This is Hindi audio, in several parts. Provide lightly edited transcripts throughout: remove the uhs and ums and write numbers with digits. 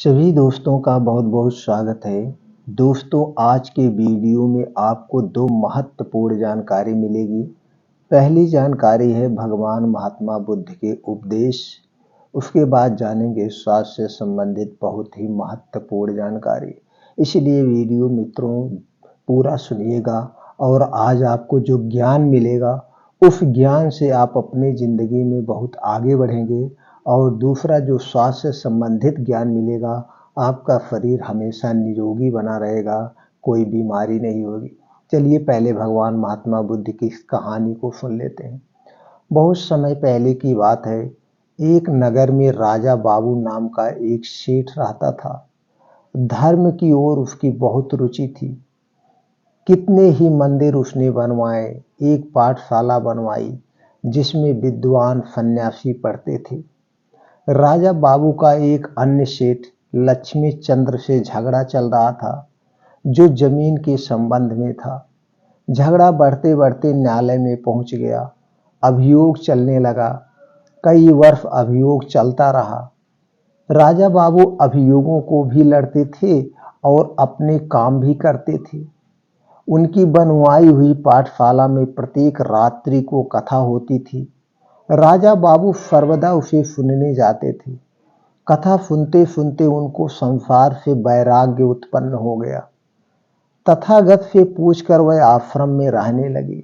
सभी दोस्तों का बहुत बहुत स्वागत है। दोस्तों, आज के वीडियो में आपको दो महत्वपूर्ण जानकारी मिलेगी। पहली जानकारी है भगवान महात्मा बुद्ध के उपदेश। उसके बाद जानेंगे स्वास्थ्य से संबंधित बहुत ही महत्वपूर्ण जानकारी। इसलिए वीडियो मित्रों पूरा सुनिएगा और आज आपको जो ज्ञान मिलेगा उस ज्ञान से आप अपनी ज़िंदगी में बहुत आगे बढ़ेंगे। और दूसरा जो स्वास्थ्य से संबंधित ज्ञान मिलेगा, आपका शरीर हमेशा निरोगी बना रहेगा, कोई बीमारी नहीं होगी। चलिए पहले भगवान महात्मा बुद्ध की इस कहानी को सुन लेते हैं। बहुत समय पहले की बात है। एक नगर में राजा बाबू नाम का एक सेठ रहता था। धर्म की ओर उसकी बहुत रुचि थी। कितने ही मंदिर उसने बनवाए, एक पाठशाला बनवाई जिसमें विद्वान सन्यासी पढ़ते थे। राजा बाबू का एक अन्य सेठ लक्ष्मी चंद्र से झगड़ा चल रहा था, जो जमीन के संबंध में था। झगड़ा बढ़ते बढ़ते न्यायालय में पहुंच गया। अभियोग चलने लगा। कई वर्ष अभियोग चलता रहा। राजा बाबू अभियोगों को भी लड़ते थे और अपने काम भी करते थे। उनकी बनवाई हुई पाठशाला में प्रत्येक रात्रि को कथा होती थी। राजा बाबू सर्वदा उसे सुनने जाते थे। कथा सुनते सुनते उनको संसार से वैराग्य उत्पन्न हो गया। तथागत से पूछकर वह आश्रम में रहने लगे।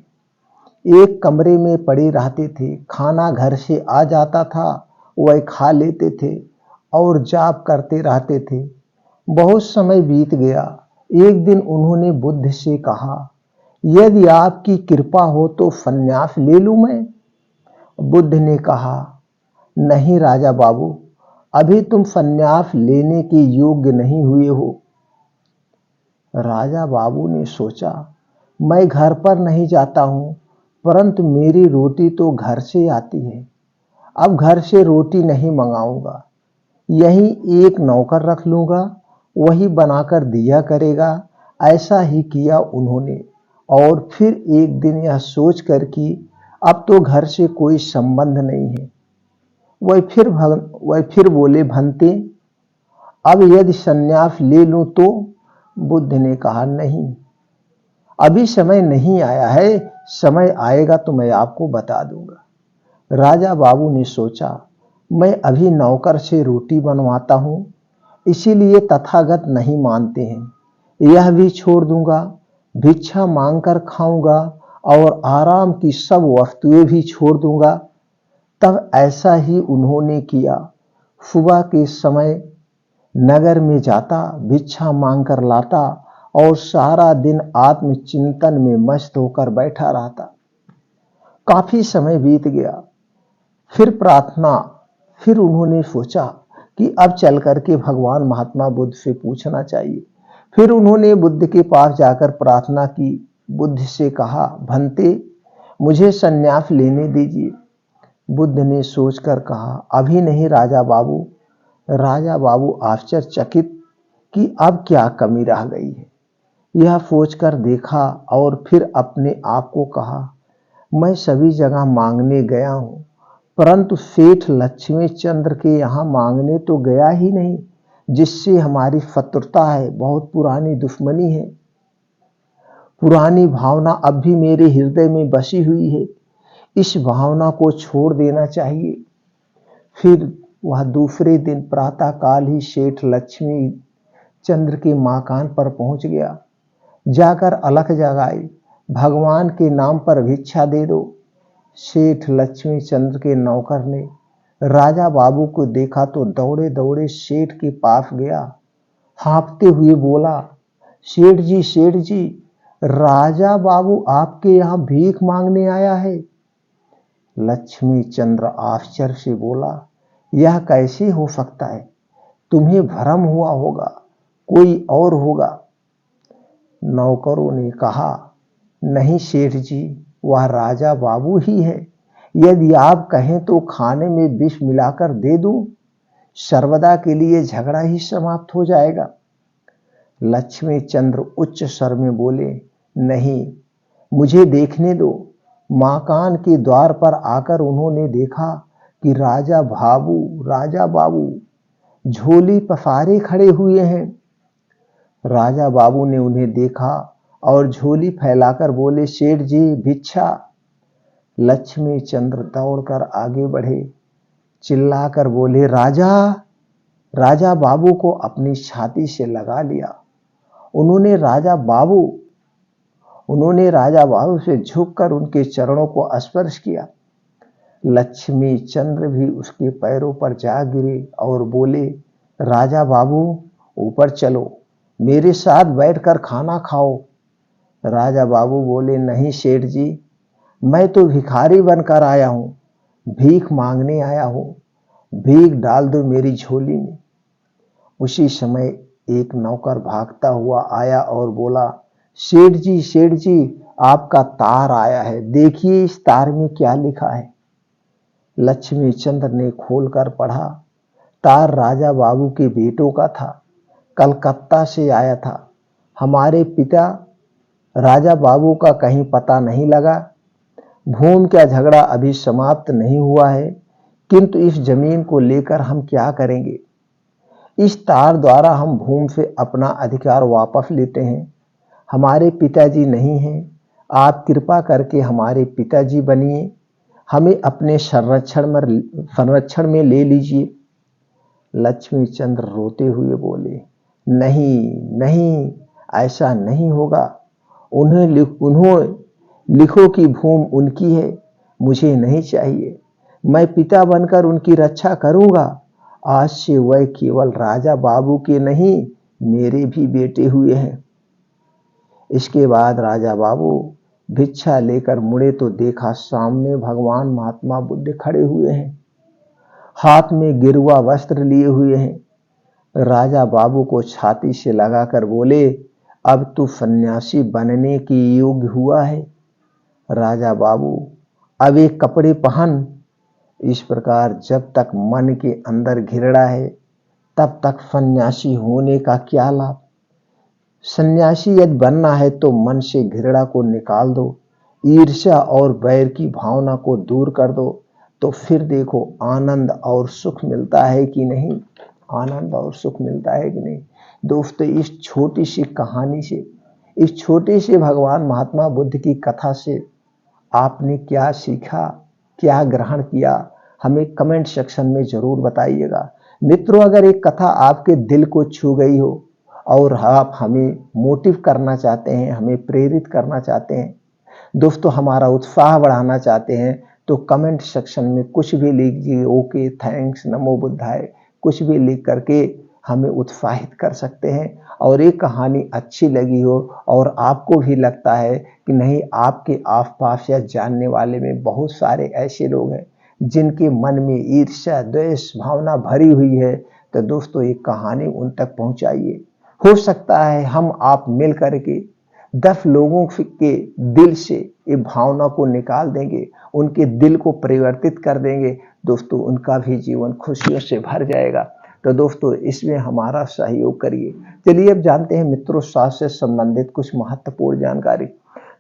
एक कमरे में पड़े रहते थे। खाना घर से आ जाता था, वह खा लेते थे और जाप करते रहते थे। बहुत समय बीत गया। एक दिन उन्होंने बुद्ध से कहा, यदि आपकी कृपा हो तो संन्यास ले लूं मैं? बुद्ध ने कहा, नहीं राजा बाबू, अभी तुम संन्यास लेने के योग्य नहीं हुए हो। राजा बाबू ने सोचा, मैं घर पर नहीं जाता हूं, परंतु मेरी रोटी तो घर से आती है। अब घर से रोटी नहीं मंगाऊंगा, यहीं एक नौकर रख लूंगा, वही बनाकर दिया करेगा। ऐसा ही किया उन्होंने। और फिर एक दिन यह सोचकर कि अब तो घर से कोई संबंध नहीं है, वह फिर बोले, भंते अब यदि संन्यास ले लूं तो? बुद्ध ने कहा, नहीं, अभी समय नहीं आया है। समय आएगा तो मैं आपको बता दूंगा। राजा बाबू ने सोचा, मैं अभी नौकर से रोटी बनवाता हूं, इसीलिए तथागत नहीं मानते हैं। यह भी छोड़ दूंगा, भिक्षा मांगकर खाऊंगा और आराम की सब वस्तुएं भी छोड़ दूंगा। तब ऐसा ही उन्होंने किया। सुबह के समय नगर में जाता, भिक्षा मांगकर लाता और सारा दिन आत्मचिंतन में मस्त होकर बैठा रहता। काफी समय बीत गया। फिर उन्होंने सोचा कि अब चल करके भगवान महात्मा बुद्ध से पूछना चाहिए। फिर उन्होंने बुद्ध के पास जाकर प्रार्थना की। बुद्ध से कहा, भंते मुझे संन्यास लेने दीजिए। बुद्ध ने सोचकर कहा, अभी नहीं राजा बाबू। राजा बाबू आश्चर्यचकित कि अब क्या कमी रह गई है, यह सोचकर देखा और फिर अपने आप को कहा, मैं सभी जगह मांगने गया हूं, परंतु सेठ लक्ष्मी चंद्र के यहाँ मांगने तो गया ही नहीं, जिससे हमारी शत्रुता है, बहुत पुरानी दुश्मनी है। पुरानी भावना अब भी मेरे हृदय में बसी हुई है। इस भावना को छोड़ देना चाहिए। फिर वह दूसरे दिन प्रातःकाल ही सेठ लक्ष्मी चंद्र के मकान पर पहुंच गया। जाकर अलख जगाई, भगवान के नाम पर भिक्षा दे दो। सेठ लक्ष्मी चंद्र के नौकर ने राजा बाबू को देखा तो दौड़े दौड़े सेठ के पास गया। हाँफते हुए बोला, सेठ जी, राजा बाबू आपके यहाँ भीख मांगने आया है। लक्ष्मी चंद्र आश्चर्य से बोला, यह कैसे हो सकता है? तुम्हें भ्रम हुआ होगा, कोई और होगा। नौकरों ने कहा, नहीं सेठ जी, वह राजा बाबू ही है। यदि आप कहें तो खाने में विष मिलाकर दे दूं, सर्वदा के लिए झगड़ा ही समाप्त हो जाएगा। लक्ष्मी चंद्र उच्च स्वर में बोले, नहीं, मुझे देखने दो। मकान के द्वार पर आकर उन्होंने देखा कि राजा बाबू झोली पसारे खड़े हुए हैं। राजा बाबू ने उन्हें देखा और झोली फैलाकर बोले, सेठ जी भिक्षा। लक्ष्मी चंद्र दौड़कर आगे बढ़े, चिल्लाकर बोले, राजा। राजा बाबू को अपनी छाती से लगा लिया। उन्होंने राजा बाबू से झुककर उनके चरणों को स्पर्श किया। लक्ष्मी चंद्र भी उसके पैरों पर जा गिरे और बोले, राजा बाबू ऊपर चलो, मेरे साथ बैठकर खाना खाओ। राजा बाबू बोले, नहीं सेठ जी, मैं तो भिखारी बनकर आया हूं, भीख मांगने आया हूं, भीख डाल दो मेरी झोली में। उसी समय एक नौकर भागता हुआ आया और बोला, सेठ जी आपका तार आया है, देखिए इस तार में क्या लिखा है। लक्ष्मी चंद्र ने खोलकर पढ़ा। तार राजा बाबू के बेटों का था, कलकत्ता से आया था। हमारे पिता राजा बाबू का कहीं पता नहीं लगा। भूमि का झगड़ा अभी समाप्त नहीं हुआ है, किंतु इस जमीन को लेकर हम क्या करेंगे। इस तार द्वारा हम भूमि से अपना अधिकार वापस लेते हैं। हमारे पिताजी नहीं हैं, आप कृपा करके हमारे पिताजी बनिए, हमें अपने संरक्षण में ले लीजिए। लक्ष्मी चंद्र रोते हुए बोले, नहीं नहीं, ऐसा नहीं होगा। उन्हें लिखो कि भूमि उनकी है, मुझे नहीं चाहिए। मैं पिता बनकर उनकी रक्षा करूंगा। आज से वह केवल राजा बाबू के नहीं, मेरे भी बेटे हुए हैं। इसके बाद राजा बाबू भिक्षा लेकर मुड़े तो देखा सामने भगवान महात्मा बुद्ध खड़े हुए हैं, हाथ में गिरुआ वस्त्र लिए हुए हैं। राजा बाबू को छाती से लगाकर बोले, अब तू सन्यासी बनने के योग्य हुआ है। राजा बाबू, अब एक कपड़े पहन। इस प्रकार जब तक मन के अंदर घृणा है, तब तक सन्यासी होने का क्या लाभ। सन्यासी यदि बनना है तो मन से घृणा को निकाल दो, ईर्ष्या और बैर की भावना को दूर कर दो, तो फिर देखो आनंद और सुख मिलता है कि नहीं। आनंद और सुख मिलता है कि नहीं। दोस्तों, इस छोटी सी कहानी से, इस छोटे से भगवान महात्मा बुद्ध की कथा से आपने क्या सीखा, क्या ग्रहण किया, हमें कमेंट सेक्शन में जरूर बताइएगा। मित्रों, अगर एक कथा आपके दिल को छू गई हो और आप हमें मोटिव करना चाहते हैं, हमें प्रेरित करना चाहते हैं, दोस्तों हमारा उत्साह बढ़ाना चाहते हैं, तो कमेंट सेक्शन में कुछ भी लिखिए, ओके, थैंक्स, नमो बुद्धाय, कुछ भी लिख करके हमें उत्साहित कर सकते हैं। और एक कहानी अच्छी लगी हो और आपको भी लगता है कि नहीं, आपके आसपास या जानने वाले में बहुत सारे ऐसे लोग हैं जिनके मन में ईर्ष्या द्वेष भावना भरी हुई है, तो दोस्तों एक कहानी उन तक पहुंचाइए। हो सकता है हम आप मिल करके 10 लोगों के दिल से ये भावना को निकाल देंगे, उनके दिल को परिवर्तित कर देंगे। दोस्तों उनका भी जीवन खुशियों से भर जाएगा। तो दोस्तों इसमें हमारा सहयोग करिए। चलिए अब जानते हैं मित्रों स्वास्थ्य से संबंधित कुछ महत्वपूर्ण जानकारी।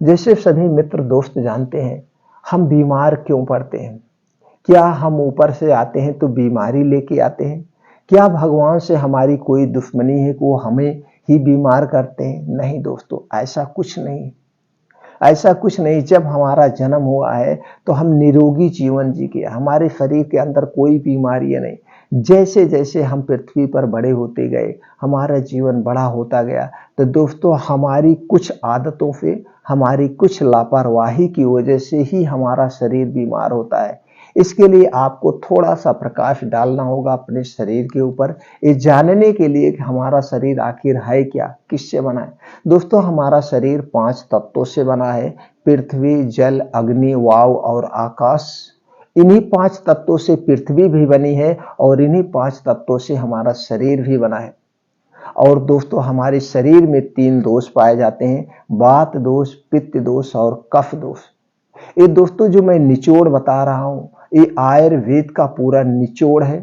जैसे सभी मित्र दोस्त जानते हैं, हम बीमार क्यों पड़ते हैं। क्या हम ऊपर से आते हैं तो बीमारी लेके आते हैं। क्या भगवान से हमारी कोई दुश्मनी है कि वो हमें ही बीमार करते हैं। नहीं दोस्तों, ऐसा कुछ नहीं, ऐसा कुछ नहीं। जब हमारा जन्म हुआ है तो हम निरोगी जीवन जी के, हमारे शरीर के अंदर कोई बीमारी नहीं। जैसे जैसे हम पृथ्वी पर बड़े होते गए, हमारा जीवन बड़ा होता गया, तो दोस्तों हमारी कुछ आदतों से, हमारी कुछ लापरवाही की वजह से ही हमारा शरीर बीमार होता है। इसके लिए आपको थोड़ा सा प्रकाश डालना होगा अपने शरीर के ऊपर, ये जानने के लिए कि हमारा शरीर आखिर है क्या, किससे बना है। दोस्तों हमारा शरीर 5 तत्वों से बना है, पृथ्वी, जल, अग्नि, वायु और आकाश। इन्हीं 5 तत्वों से पृथ्वी भी बनी है और इन्हीं 5 तत्वों से हमारा शरीर भी बना है। और दोस्तों हमारे शरीर में 3 दोष पाए जाते हैं, वात दोष, पित्त दोष और कफ दोष। ये दोस्तों जो मैं निचोड़ बता रहा हूं, ये आयुर्वेद का पूरा निचोड़ है।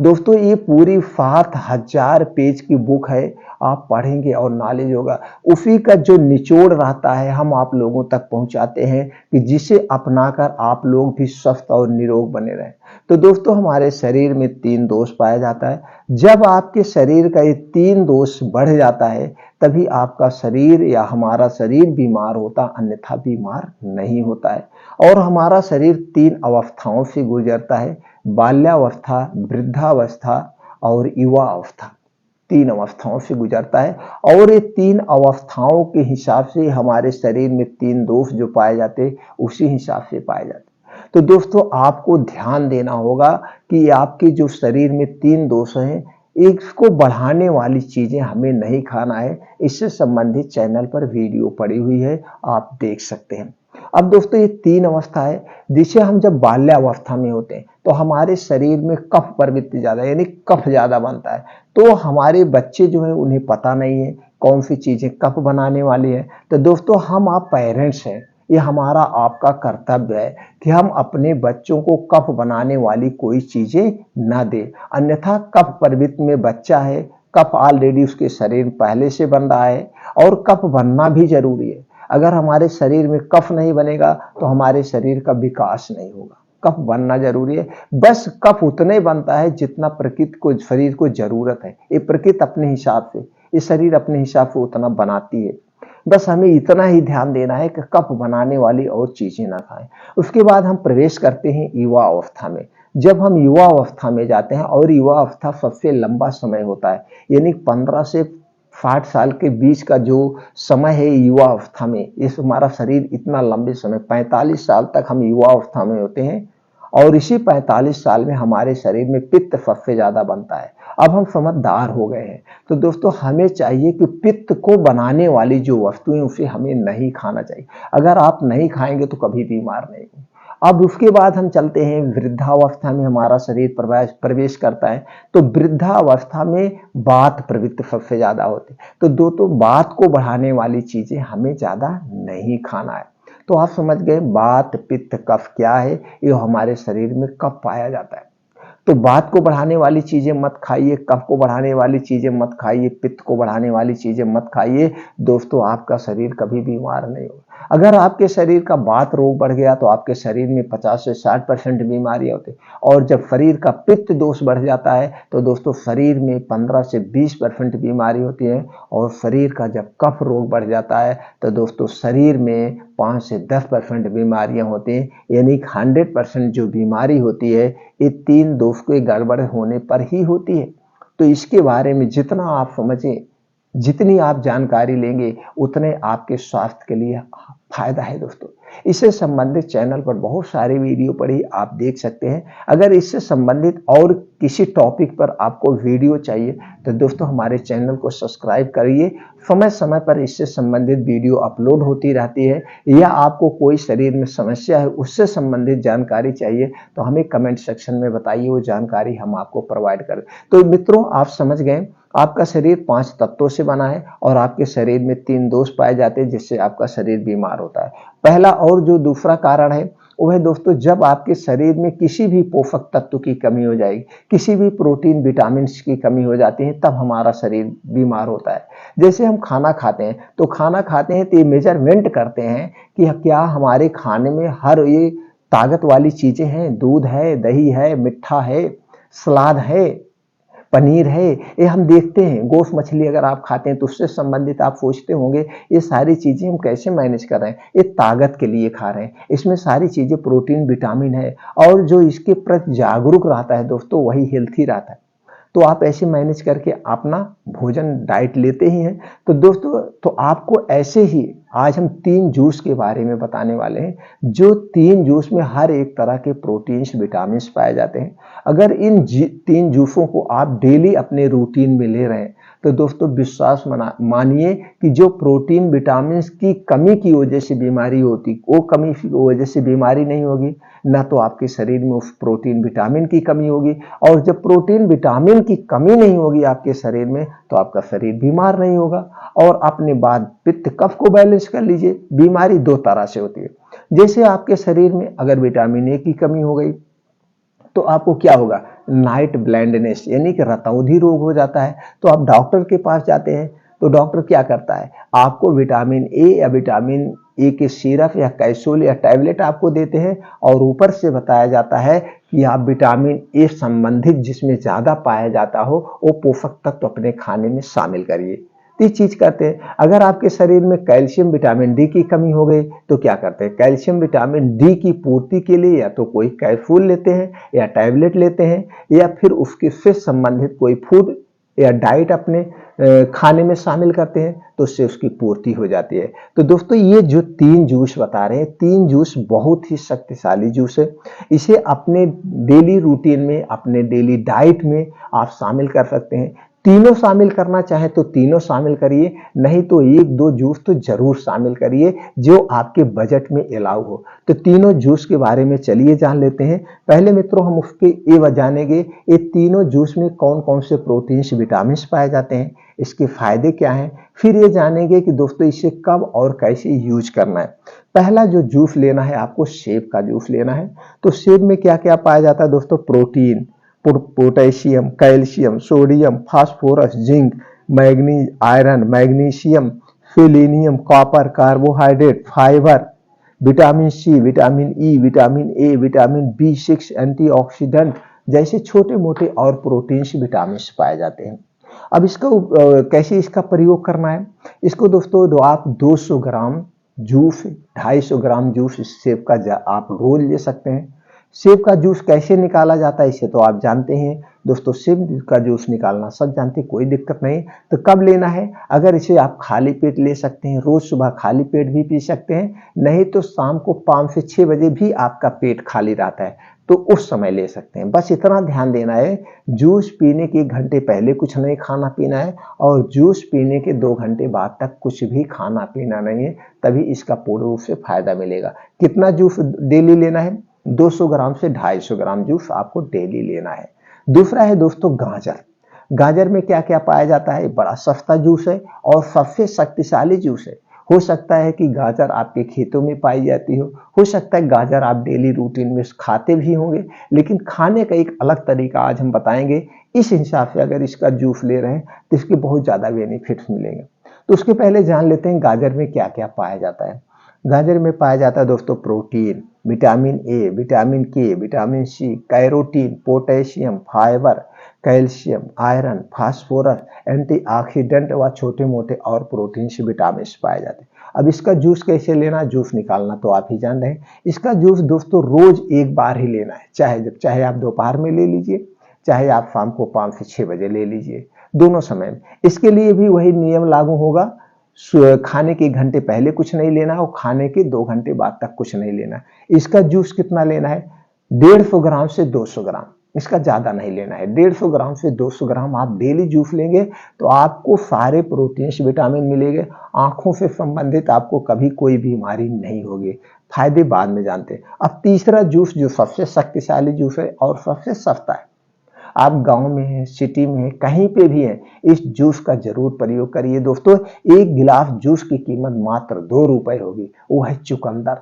दोस्तों ये पूरी 7,000 पेज की बुक है, आप पढ़ेंगे और नॉलेज होगा। उसी का जो निचोड़ रहता है हम आप लोगों तक पहुंचाते हैं कि जिसे अपनाकर आप लोग भी स्वस्थ और निरोग बने रहें। तो दोस्तों हमारे शरीर में 3 दोष पाया जाता है। जब आपके शरीर का ये 3 दोष बढ़ जाता है तभी आपका शरीर या हमारा शरीर बीमार होता, अन्यथा बीमार नहीं होता है। और हमारा शरीर 3 अवस्थाओं से गुजरता है, बाल्यावस्था, वृद्धावस्था और युवा अवस्था। 3 अवस्थाओं से गुजरता है और ये 3 अवस्थाओं के हिसाब से हमारे शरीर में 3 दोष जो पाए जाते उसी हिसाब से पाए जाते। तो दोस्तों आपको ध्यान देना होगा कि आपके जो शरीर में 3 दोष हैं, इसको बढ़ाने वाली चीजें हमें नहीं खाना है। इससे संबंधित चैनल पर वीडियो पड़ी हुई है, आप देख सकते हैं। अब दोस्तों ये 3 अवस्था है, जिसे हम जब बाल्यावस्था में होते हैं तो हमारे शरीर में कफ प्रवृत्ति ज्यादा यानी कफ ज्यादा बनता है। तो हमारे बच्चे जो है उन्हें पता नहीं है कौन सी चीजें कफ बनाने वाली है। तो दोस्तों हम आप पेरेंट्स हैं, ये हमारा आपका कर्तव्य है कि हम अपने बच्चों को कफ बनाने वाली कोई चीजें ना दें, अन्यथा कफ प्रवृत्ति में बच्चा है, कफ ऑलरेडी उसके शरीर पहले से बन रहा है और कफ बनना भी जरूरी है। अगर हमारे शरीर में कफ नहीं बनेगा तो हमारे शरीर का विकास नहीं होगा। कफ बनना जरूरी है, बस कफ उतने बनता है जितना प्रकृति को शरीर को जरूरत है। ये प्रकृति अपने हिसाब से, ये शरीर अपने हिसाब से उतना बनाती है। बस हमें इतना ही ध्यान देना है कि कफ बनाने वाली और चीजें ना खाएं। उसके बाद हम प्रवेश करते हैं युवा अवस्था में। जब हम युवा अवस्था में जाते हैं और युवा अवस्था सबसे लंबा समय होता है, यानी 15 से 60 साल के बीच का जो समय है युवा अवस्था में, इस हमारा शरीर इतना लंबे समय 45 साल तक हम युवा अवस्था में होते हैं और इसी 45 साल में हमारे शरीर में पित्त सबसे ज्यादा बनता है। अब हम समझदार हो गए हैं तो दोस्तों हमें चाहिए कि पित्त को बनाने वाली जो वस्तुएं उसे हमें नहीं खाना चाहिए। अगर आप नहीं खाएंगे तो कभी बीमार नहीं होंगे। अब उसके बाद हम चलते हैं वृद्धावस्था में, हमारा शरीर प्रवेश करता है। तो वृद्धावस्था में वात प्रवृत्ति सबसे ज्यादा होती है। तो दोस्तों वात को बढ़ाने वाली चीजें हमें ज्यादा नहीं खाना है। तो आप समझ गए वात पित्त कफ क्या है, ये हमारे शरीर में कब पाया जाता है। तो वात को बढ़ाने वाली चीजें मत खाइए, कफ को बढ़ाने वाली चीजें मत खाइए, पित्त को बढ़ाने वाली चीजें मत खाइए। दोस्तों आपका शरीर कभी बीमार नहीं होगा। अगर आपके शरीर का वात रोग बढ़ गया तो आपके शरीर में 50 से 60% बीमारियां होती, और जब शरीर का पित्त दोष बढ़ जाता है तो दोस्तों शरीर में 15 से 20% बीमारी होती है। और शरीर का जब कफ रोग बढ़ जाता है तो दोस्तों शरीर में 5 से 10% बीमारियां होती हैं। यानी 100% जो बीमारी होती है ये 3 दोष के गड़बड़ होने पर ही होती है। तो इसके बारे में जितना आप समझें, जितनी आप जानकारी लेंगे उतने आपके स्वास्थ्य के लिए फायदा है दोस्तों। इससे संबंधित चैनल पर बहुत सारी वीडियो पड़ी, आप देख सकते हैं। अगर इससे संबंधित और किसी टॉपिक पर आपको वीडियो चाहिए तो दोस्तों हमारे चैनल को सब्सक्राइब करिए। समय समय पर इससे संबंधित वीडियो अपलोड होती रहती है। या आपको कोई शरीर में समस्या है उससे संबंधित जानकारी चाहिए तो हमें कमेंट सेक्शन में बताइए, वो जानकारी हम आपको प्रोवाइड करें। तो मित्रों आप समझ गए, आपका शरीर 5 तत्वों से बना है और आपके शरीर में 3 दोष पाए जाते हैं जिससे आपका शरीर बीमार होता है। पहला और जो दूसरा कारण है वो है दोस्तों, जब आपके शरीर में किसी भी पोषक तत्व की कमी हो जाएगी, किसी भी प्रोटीन विटामिन की कमी हो जाती है, तब हमारा शरीर बीमार होता है। जैसे हम खाना खाते हैं तो ये मेजरमेंट करते हैं कि क्या हमारे खाने में हर ये ताकत वाली चीजें हैं, दूध है, दही है, मिठा है, सलाद है, पनीर है, ये हम देखते हैं। गोश्त मछली अगर आप खाते हैं तो उससे संबंधित आप सोचते होंगे ये सारी चीजें हम कैसे मैनेज कर रहे हैं, ये ताकत के लिए खा रहे हैं, इसमें सारी चीजें प्रोटीन विटामिन है। और जो इसके प्रति जागरूक रहता है दोस्तों वही हेल्थी रहता है। तो आप ऐसे मैनेज करके अपना भोजन डाइट लेते ही हैं। तो दोस्तों तो आपको ऐसे ही आज हम 3 जूस के बारे में बताने वाले हैं, जो 3 जूस में हर एक तरह के प्रोटीन्स विटामिन्स पाए जाते हैं। अगर इन 3 जूसों को आप डेली अपने रूटीन में ले रहे हैं तो दोस्तों विश्वास मानिए कि जो प्रोटीन विटामिन्स की कमी की वजह से बीमारी होती, वो कमी की वजह से बीमारी नहीं होगी, ना तो आपके शरीर में उस प्रोटीन विटामिन की कमी होगी। और जब प्रोटीन विटामिन की कमी नहीं होगी आपके शरीर में तो आपका शरीर बीमार नहीं होगा। और अपने बाद पित्त कफ को बैलेंस कर लीजिए। बीमारी 2 तरह से होती है। जैसे आपके शरीर में अगर विटामिन ए की कमी हो गई तो आपको क्या होगा, नाइट ब्लाइंडनेस यानी कि रतौंधी रोग हो जाता है। तो आप डॉक्टर के पास जाते हैं तो डॉक्टर क्या करता है, आपको विटामिन ए या विटामिन ए के सिरप या कैप्सूल या टैबलेट आपको देते हैं और ऊपर से बताया जाता है कि आप विटामिन ए संबंधित जिसमें ज़्यादा पाया जाता हो वो पोषक तत्व अपने खाने में शामिल करिए। तो ये चीज़ करते हैं। अगर आपके शरीर में कैल्शियम विटामिन डी की कमी हो गई तो क्या करते हैं, कैल्शियम विटामिन डी की पूर्ति के लिए या तो कोई कैप्सूल लेते हैं या टैबलेट लेते हैं या फिर उसके से संबंधित कोई फूड या डाइट अपने खाने में शामिल करते हैं, तो उससे उसकी पूर्ति हो जाती है। तो दोस्तों ये जो 3 जूस बता रहे हैं, 3 जूस बहुत ही शक्तिशाली जूस है। इसे अपने डेली रूटीन में, अपने डेली डाइट में आप शामिल कर सकते हैं। तीनों शामिल करना चाहे तो तीनों शामिल करिए, नहीं तो 1-2 जूस तो जरूर शामिल करिए जो आपके बजट में अलाउ हो। तो तीनों जूस के बारे में चलिए जान लेते हैं। पहले मित्रों हम उसके ये जानेंगे ये तीनों जूस में कौन कौन से प्रोटीन्स विटामिन पाए जाते हैं, इसके फायदे क्या हैं, फिर ये जानेंगे कि दोस्तों इसे कब और कैसे यूज करना है। पहला जो जूस लेना है आपको, सेब का जूस लेना है। तो सेब में क्या क्या पाया जाता है दोस्तों, protein, potassium, calcium, sodium, phosphorus, zinc, manganese, iron, magnesium, selenium, copper, carbohydrate, fibre, vitamin C, vitamin E, vitamin A, vitamin बी6, एंटीऑक्सीडेंट जैसे छोटे मोटे और प्रोटीन्स विटामिन पाए जाते हैं। अब इसका कैसे इसका प्रयोग करना है, इसको दोस्तों आप 200 ग्राम जूस, 250 ग्राम जूस सेब का आप रोज ले सकते हैं। सेब का जूस कैसे निकाला जाता है इसे तो आप जानते हैं दोस्तों, सेब का जूस निकालना सब जानते हैं, कोई दिक्कत नहीं। तो कब लेना है, अगर इसे आप खाली पेट ले सकते हैं, रोज सुबह खाली पेट भी पी सकते हैं, नहीं तो शाम को 5 से 6 बजे भी आपका पेट खाली रहता है तो उस समय ले सकते हैं। बस इतना ध्यान देना है, जूस पीने के 1 घंटे पहले कुछ नहीं खाना पीना है और जूस पीने के 2 घंटे बाद तक कुछ भी खाना पीना नहीं है, तभी इसका पूर्ण रूप से फायदा मिलेगा। कितना जूस डेली लेना है, 200 ग्राम से 250 ग्राम जूस आपको डेली लेना है। दूसरा है दोस्तों गाजर। गाजर में क्या क्या पाया जाता है, बड़ा सस्ता जूस है और सबसे शक्तिशाली जूस है। हो सकता है कि गाजर आपके खेतों में पाई जाती हो सकता है गाजर आप डेली रूटीन में खाते भी होंगे, लेकिन खाने का एक अलग तरीका आज हम बताएंगे। इस हिसाब से अगर इसका जूस ले रहे हैं तो इसके बहुत ज़्यादा बेनिफिट्स मिलेंगे। तो उसके पहले जान लेते हैं गाजर में क्या क्या पाया जाता है। गाजर में पाया जाता है दोस्तों protein, vitamin A, vitamin K, vitamin C, carotene, potassium, fibre, calcium, iron, phosphorus, antioxidant व छोटे मोटे और प्रोटीन से विटामिन पाए जाते हैं। अब इसका जूस कैसे लेना, जूस निकालना तो आप ही जान रहे हैं। इसका जूस दोस्तों रोज एक बार ही लेना है, चाहे आप दोपहर में ले लीजिए, चाहे आप शाम को 5 से 6 बजे ले लीजिए, दोनों समय में। इसके लिए भी वही नियम लागू होगा, खाने के 1 घंटे पहले कुछ नहीं लेना और खाने के 2 घंटे बाद तक कुछ नहीं लेना। इसका जूस कितना लेना है, 150 ग्राम से 200 ग्राम, इसका ज्यादा नहीं लेना है। 150 ग्राम से 200 ग्राम आप डेली जूस लेंगे तो आपको सारे प्रोटीन्स विटामिन मिलेंगे, आंखों से संबंधित आपको कभी कोई बीमारी नहीं होगी। फायदे बाद में जानते हैं। अब तीसरा जूस जो सबसे शक्तिशाली जूस है और सबसे सस्ता है, आप गांव में हैं, सिटी में हैं, कहीं पे भी हैं, इस जूस का जरूर प्रयोग करिए दोस्तों। 1 गिलास जूस की कीमत मात्र 2 रुपए होगी, वो है चुकंदर।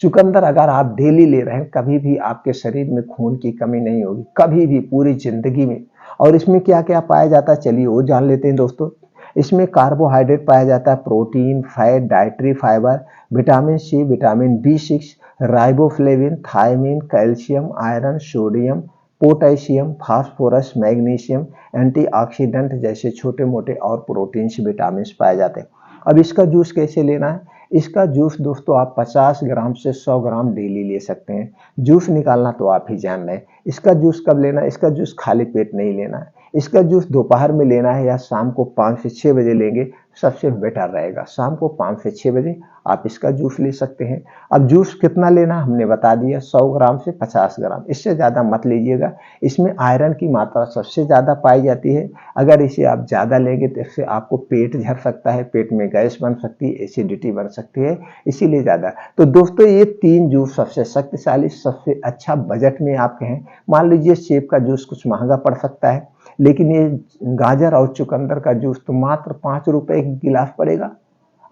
चुकंदर अगर आप डेली ले रहे हैं, कभी भी आपके शरीर में खून की कमी नहीं होगी, कभी भी पूरी जिंदगी में। और इसमें क्या क्या पाया जाता है चलिए वो जान लेते हैं दोस्तों। इसमें कार्बोहाइड्रेट पाया जाता है, protein, fat, dietary fibre, vitamin C, vitamin बी6, riboflavin, thiamine, calcium, iron, sodium, potassium, phosphorus, magnesium, antioxidant जैसे छोटे मोटे और प्रोटीन्स विटामिन पाए जाते हैं। अब इसका जूस कैसे लेना है, इसका जूस दोस्तों आप 50 ग्राम से 100 ग्राम डेली ले सकते हैं। जूस निकालना तो आप ही जान रहे हैं। इसका जूस कब लेना है, इसका जूस खाली पेट नहीं लेना है, इसका जूस दोपहर में लेना है या शाम को 5 से 6 बजे लेंगे सबसे बेटर रहेगा। शाम को 5 से 6 बजे आप इसका जूस ले सकते हैं। अब जूस कितना लेना हमने बता दिया, 100 ग्राम से 50 ग्राम, इससे ज़्यादा मत लीजिएगा। इसमें आयरन की मात्रा सबसे ज़्यादा पाई जाती है। अगर इसे आप ज़्यादा लेंगे तो इससे आपको पेट झड़ सकता है, पेट में गैस बन सकती है, एसिडिटी बन सकती है, इसीलिए ज़्यादा। तो दोस्तों ये 3 जूस सबसे शक्तिशाली, सबसे अच्छा बजट में आपके हैं। मान लीजिए सेब का जूस कुछ महंगा पड़ सकता है, लेकिन ये गाजर और चुकंदर का जूस तो मात्र 5 रुपए एक गिलास पड़ेगा।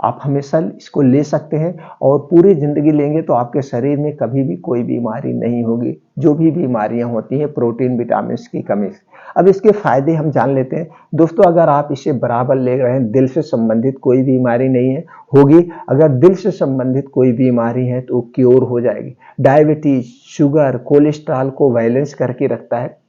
आप हमेशा इसको ले सकते हैं और पूरी ज़िंदगी लेंगे तो आपके शरीर में कभी भी कोई बीमारी नहीं होगी। जो भी बीमारियां होती हैं प्रोटीन विटामिन्स की कमी से। अब इसके फ़ायदे हम जान लेते हैं। दोस्तों अगर आप इसे बराबर ले रहे हैं, दिल से संबंधित कोई बीमारी नहीं है, होगी। अगर दिल से संबंधित कोई बीमारी है तो क्योर हो जाएगी। डायबिटीज, शुगर, कोलेस्ट्रॉल को बैलेंस करके रखता है।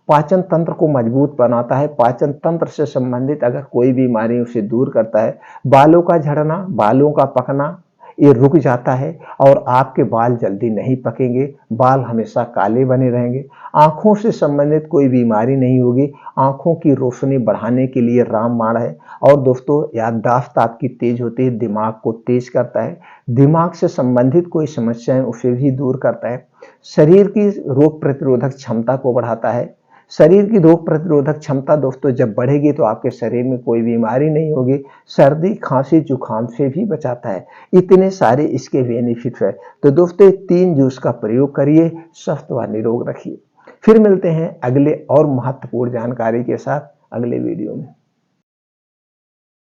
पाचन तंत्र को मजबूत बनाता है। पाचन तंत्र से संबंधित अगर कोई बीमारी उसे दूर करता है। बालों का झड़ना, बालों का पकना ये रुक जाता है और आपके बाल जल्दी नहीं पकेंगे। बाल हमेशा काले बने रहेंगे। आंखों से संबंधित कोई बीमारी नहीं होगी। आंखों की रोशनी बढ़ाने के लिए रामबाण है। और दोस्तों याददाश्त आपकी तेज होती है, दिमाग को तेज करता है। दिमाग से संबंधित कोई समस्याएं उसे भी दूर करता है। शरीर की रोग प्रतिरोधक क्षमता को बढ़ाता है। शरीर की रोग प्रतिरोधक क्षमता दोस्तों जब बढ़ेगी तो आपके शरीर में कोई बीमारी नहीं होगी। सर्दी, खांसी, जुकाम से भी बचाता है। इतने सारे इसके बेनिफिट है। तो दोस्तों 3 जूस का प्रयोग करिए, स्वस्थ व निरोग रखिए। फिर मिलते हैं अगले और महत्वपूर्ण जानकारी के साथ अगले वीडियो में।